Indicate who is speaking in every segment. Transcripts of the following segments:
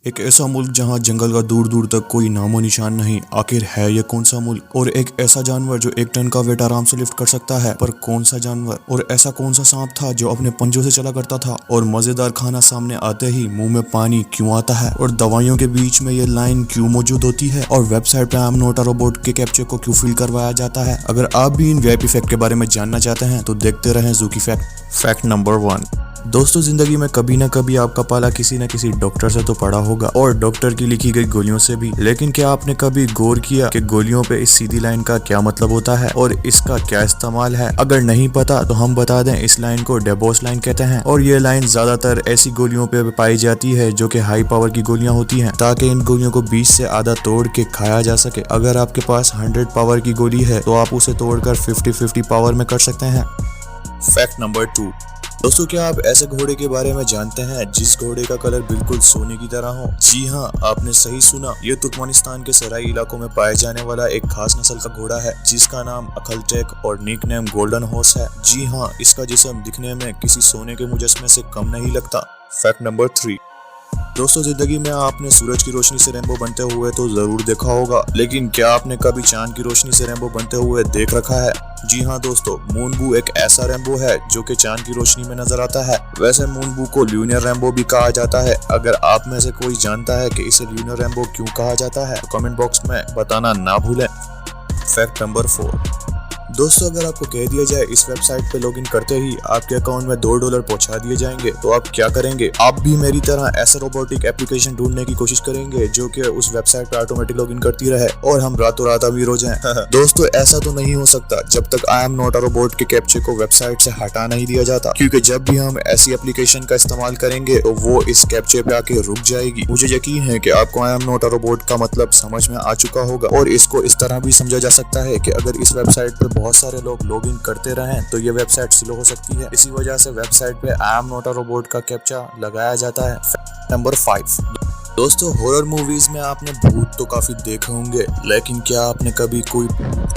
Speaker 1: एक ऐसा मुल्क जहां जंगल का दूर दूर तक कोई नामो निशान नहीं। आखिर है ये कौन सा मुल्क? और एक ऐसा जानवर जो 1 टन का वेट आराम से लिफ्ट कर सकता है, पर कौन सा जानवर? और ऐसा कौन सा सांप था जो अपने पंजों से चला करता था? और मजेदार खाना सामने आते ही मुंह में पानी क्यों आता है? और दवाइयों के बीच में ये लाइन क्यों मौजूद होती है? और वेबसाइट पे I am not a robot के कैप्चर को क्यों फिल करवाया जाता है? अगर आप भी इन वीआईपी फैक्ट के बारे में जानना चाहते हैं तो देखते रहें ज़ूकी फैक्ट नंबर 1। दोस्तों, जिंदगी में कभी ना कभी आपका पाला किसी न किसी डॉक्टर से तो पड़ा होगा, और डॉक्टर की लिखी गई गोलियों से भी। लेकिन क्या आपने कभी गौर किया कि गोलियों पे इस सीधी लाइन का क्या मतलब होता है और इसका क्या इस्तेमाल है? अगर नहीं पता तो हम बता दें, इस लाइन को डेबोस लाइन कहते हैं, और ये लाइन ज्यादातर ऐसी गोलियों पे पाई जाती है जो कि हाई पावर की गोलियां होती हैं, ताकि इन गोलियों को बीच से आधा तोड़ के खाया जा सके। अगर आपके पास 100 पावर की गोली है तो आप उसे तोड़कर 50-50 पावर में कर सकते हैं। Fact number 2। दोस्तों, क्या आप ऐसे घोड़े के बारे में जानते हैं जिस घोड़े का कलर बिल्कुल सोने की तरह हो? जी हाँ, आपने सही सुना। ये तुर्कमेनिस्तान के सराई इलाकों में पाए जाने वाला एक खास नस्ल का घोड़ा है जिसका नाम अखलटेक और निक नेम गोल्डन हॉर्स है। जी हाँ, इसका जिस्म दिखने में किसी सोने के मुजस्मे से कम नहीं लगता। Fact number 3। दोस्तों, जिंदगी में आपने सूरज की रोशनी से रेनबो बनते हुए तो जरूर देखा होगा, लेकिन क्या आपने कभी चांद की रोशनी से रेनबो बनते हुए देख रखा है? जी हाँ दोस्तों, मूनबू एक ऐसा रेनबो है जो कि चांद की रोशनी में नजर आता है। वैसे मूनबू को ल्यूनर रेनबो भी कहा जाता है। अगर आप में से कोई जानता है कि इसे ल्यूनर रेनबो क्यों कहा जाता है तो कमेंट बॉक्स में बताना ना भूलें। Fact number 4। दोस्तों, अगर आपको कह दिया जाए इस वेबसाइट पे लॉगिन करते ही आपके अकाउंट में $2 पहुंचा दिए जाएंगे, तो आप क्या करेंगे? आप भी मेरी तरह ऐसा रोबोटिक एप्लीकेशन ढूंढने की कोशिश करेंगे जो कि उस वेबसाइट पे ऑटोमेटिक लॉगिन करती रहे और हम रातों रात अमीर हो जाएं। दोस्तों, ऐसा तो नहीं हो सकता जब तक I am not a robot के कैप्चर को वेबसाइट से हटा नहीं दिया जाता, क्योंकि जब भी हम ऐसी एप्लीकेशन का इस्तेमाल करेंगे तो वो इस कैप्चर पे आके रुक जाएगी। मुझे यकीन है कि आपको I am not a robot का मतलब समझ में आ चुका होगा, और इसको इस तरह भी समझा जा सकता है कि अगर इस वेबसाइट पे बहुत सारे लोग लॉगिन करते रहें तो ये वेबसाइट स्लो हो सकती है। इसी वजह से वेबसाइट पे I am not a robot का कैप्चा लगाया जाता है। नंबर 5। दोस्तों, हॉरर मूवीज में आपने भूत तो काफी देखे होंगे, लेकिन क्या आपने कभी कोई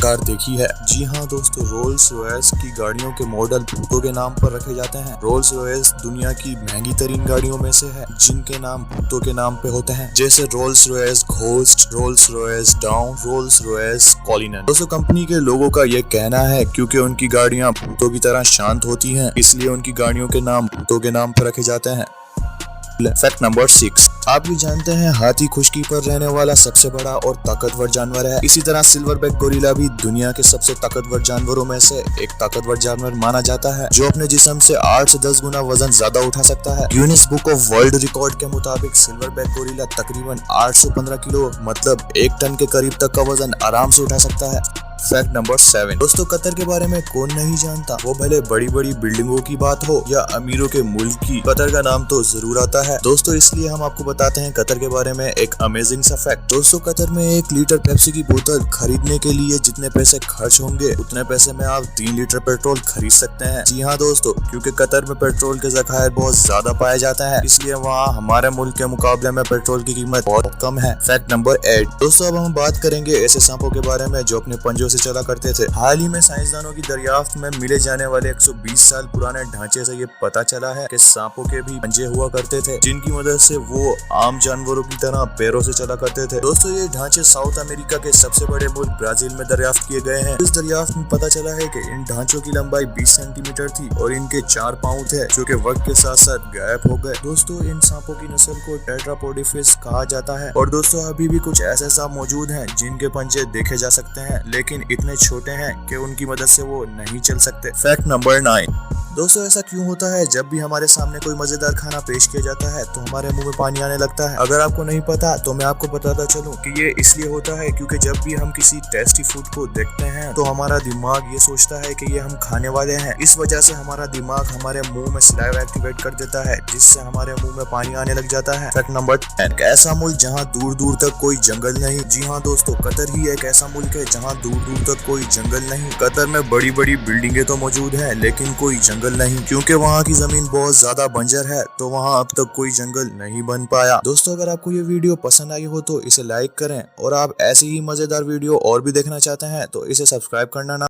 Speaker 1: कार देखी है? जी हाँ दोस्तों, रोल्स रॉयस की गाड़ियों के मॉडल भूतों के नाम पर रखे जाते हैं। रोल्स रॉयस दुनिया की महंगी तरीन गाड़ियों में से है जिनके नाम भूतों के नाम पे होते हैं, जैसे Rolls Royce Ghost, Rolls Royce Dawn, Rolls Royce Cullinan. दोस्तों, कंपनी के लोगों का ये कहना है क्योंकि उनकी गाड़ियां भूतों की तरह शांत होती हैं, इसलिए उनकी गाड़ियों के नाम भूतों के नाम पर रखे जाते हैं। Fact number 6। आप भी जानते हैं हाथी खुश्की पर रहने वाला सबसे बड़ा और ताकतवर जानवर है। इसी तरह सिल्वरबैक गोरिल्ला भी दुनिया के सबसे ताकतवर जानवरों में से एक ताकतवर जानवर माना जाता है, जो अपने जिस्म से 8 से 10 गुना वजन ज्यादा उठा सकता है। Guinness book of world record के मुताबिक सिल्वरबैक गोरिल्ला तकरीबन 8 से 15 किलो मतलब 1 टन के करीब तक का वजन आराम से उठा सकता है। Fact number 7। दोस्तों, कतर के बारे में कौन नहीं जानता, वो भले बड़ी बड़ी बिल्डिंगों की बात हो या अमीरों के मुल्क की, कतर का नाम तो जरूर आता है। दोस्तों, इसलिए हम आपको बताते हैं कतर के बारे में एक अमेजिंग सा फैक्ट। दोस्तों, कतर में 1 लीटर पेप्सी की बोतल खरीदने के लिए जितने पैसे खर्च होंगे उतने पैसे में आप 3 लीटर पेट्रोल खरीद सकते हैं। जी हाँ दोस्तों, क्योंकि कतर में पेट्रोल के ज़खायर बहुत ज्यादा पाए जाते हैं, इसलिए वहाँ हमारे मुल्क के मुकाबले में पेट्रोल की कीमत बहुत कम है। Fact number 8। दोस्तों, अब हम बात करेंगे ऐसे सांपों के बारे में जो अपने पंजों से चला करते थे। हाल ही में साइंसदानों की दरियाफ्त में मिले जाने वाले 120 साल पुराने ढांचे से ये पता चला है कि सांपों के भी पंजे हुआ करते थे, जिनकी मदद से वो आम जानवरों की तरह पैरों से चला करते थे। दोस्तों, ये ढांचे साउथ अमेरिका के सबसे बड़े मुल्क ब्राजील में दरियाफ्त किए गए हैं। इस दरियाफ्त में पता चला है कि इन ढांचों की लंबाई 20 सेंटीमीटर थी और इनके 4 पाँव थे, जो कि वक्त के साथ साथ गायब हो गए। दोस्तों, इन सांपों की नस्ल को टेट्रापोडिफिस कहा जाता है, और दोस्तों अभी भी कुछ ऐसे सांप मौजूद हैं जिनके पंजे देखे जा सकते हैं, लेकिन इतने छोटे हैं कि उनकी मदद से वो नहीं चल सकते। Fact number 9। दोस्तों, ऐसा क्यों होता है जब भी हमारे सामने कोई मजेदार खाना पेश किया जाता है तो हमारे मुंह में पानी आने लगता है? अगर आपको नहीं पता तो मैं आपको बताता चलूं कि ये इसलिए होता है क्योंकि जब भी हम किसी टेस्टी फूड को देखते हैं तो हमारा दिमाग ये सोचता है कि ये हम खाने वाले हैं। इस वजह से हमारा दिमाग हमारे मुंह में सलाइवा एक्टिवेट कर देता है, जिससे हमारे मुंह में पानी आने लग जाता है। Fact number 10। ऐसा मुल्क जहाँ दूर दूर तक कोई जंगल नहीं। जी हाँ दोस्तों, कतर ही एक ऐसा मुल्क है जहाँ दूर दूर तक कोई जंगल नहीं। कतर में बड़ी बड़ी बिल्डिंगें तो मौजूद है लेकिन कोई जंगल नहीं, क्योंकि वहाँ की जमीन बहुत ज्यादा बंजर है, तो वहाँ अब तक कोई जंगल नहीं बन पाया। दोस्तों, अगर आपको ये वीडियो पसंद आई हो तो इसे लाइक करें, और आप ऐसी ही मजेदार वीडियो और भी देखना चाहते हैं तो इसे सब्सक्राइब करना ना